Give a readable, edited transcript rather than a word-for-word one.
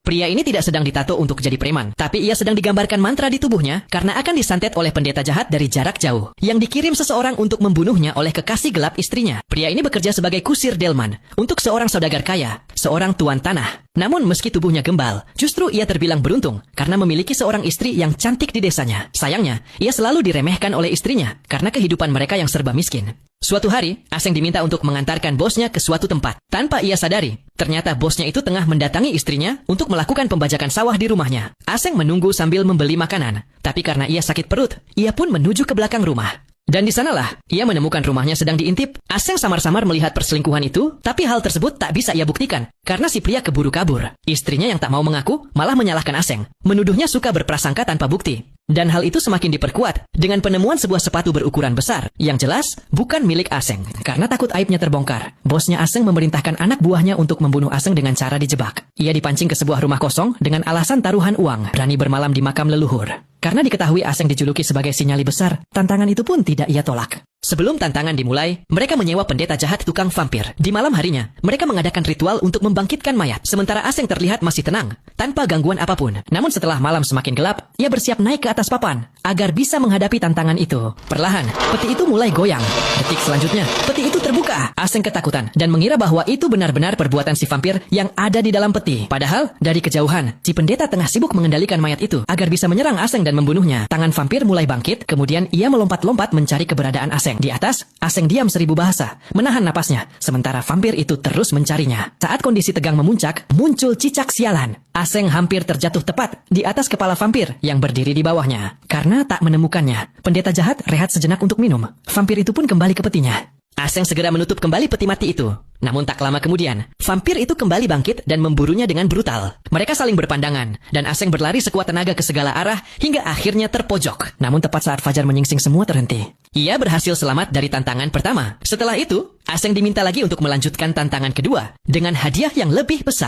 Pria ini tidak sedang ditato untuk jadi preman, tapi ia sedang digambarkan mantra di tubuhnya karena akan disantet oleh pendeta jahat dari jarak jauh yang dikirim seseorang untuk membunuhnya oleh kekasih gelap istrinya. Pria ini bekerja sebagai kusir delman untuk seorang saudagar kaya, seorang tuan tanah. Namun meski tubuhnya gembal, justru ia terbilang beruntung karena memiliki seorang istri yang cantik di desanya. Sayangnya, ia selalu diremehkan oleh istrinya karena kehidupan mereka yang serba miskin. Suatu hari, Aseng diminta untuk mengantarkan bosnya ke suatu tempat. Tanpa ia sadari, ternyata bosnya itu tengah mendatangi istrinya untuk melakukan pembajakan sawah di rumahnya. Aseng menunggu sambil membeli makanan. Tapi karena ia sakit perut, ia pun menuju ke belakang rumah. Dan di sanalah, ia menemukan rumahnya sedang diintip. Aseng samar-samar melihat perselingkuhan itu, tapi hal tersebut tak bisa ia buktikan, karena si pria keburu kabur. Istrinya yang tak mau mengaku, malah menyalahkan Aseng, menuduhnya suka berprasangka tanpa bukti. Dan hal itu semakin diperkuat dengan penemuan sebuah sepatu berukuran besar, yang jelas bukan milik Aseng. Karena takut aibnya terbongkar, bosnya Aseng memerintahkan anak buahnya untuk membunuh Aseng dengan cara dijebak. Ia dipancing ke sebuah rumah kosong dengan alasan taruhan uang, berani bermalam di makam leluhur. Karena diketahui Aseng dijuluki sebagai si nyali besar, tantangan itu pun tidak ia tolak. Sebelum tantangan dimulai, mereka menyewa pendeta jahat tukang vampir. Di malam harinya, mereka mengadakan ritual untuk membangkitkan mayat. Sementara Aseng terlihat masih tenang, tanpa gangguan apapun. Namun setelah malam semakin gelap, ia bersiap naik ke atas papan, agar bisa menghadapi tantangan itu. Perlahan, peti itu mulai goyang. Detik selanjutnya, peti itu terbuka. Aseng ketakutan, dan mengira bahwa itu benar-benar perbuatan si vampir yang ada di dalam peti. Padahal, dari kejauhan, si pendeta tengah sibuk mengendalikan mayat itu, agar bisa menyerang Aseng dan membunuhnya. Tangan vampir mulai bangkit, kemudian ia melompat-lompat mencari keberadaan Aseng. Di atas, Aseng diam 1000 bahasa, menahan napasnya, sementara vampir itu terus mencarinya. Saat kondisi tegang memuncak, muncul cicak sialan. Aseng hampir terjatuh tepat di atas kepala vampir yang berdiri di bawahnya. Karena tak menemukannya, pendeta jahat rehat sejenak untuk minum. Vampir itu pun kembali ke petinya. Aseng segera menutup kembali peti mati itu. Namun tak lama kemudian, vampir itu kembali bangkit dan memburunya dengan brutal. Mereka saling berpandangan, dan Aseng berlari sekuat tenaga ke segala arah hingga akhirnya terpojok. Namun tepat saat fajar menyingsing semua terhenti. Ia berhasil selamat dari tantangan pertama. Setelah itu, Aseng diminta lagi untuk melanjutkan tantangan kedua dengan hadiah yang lebih besar.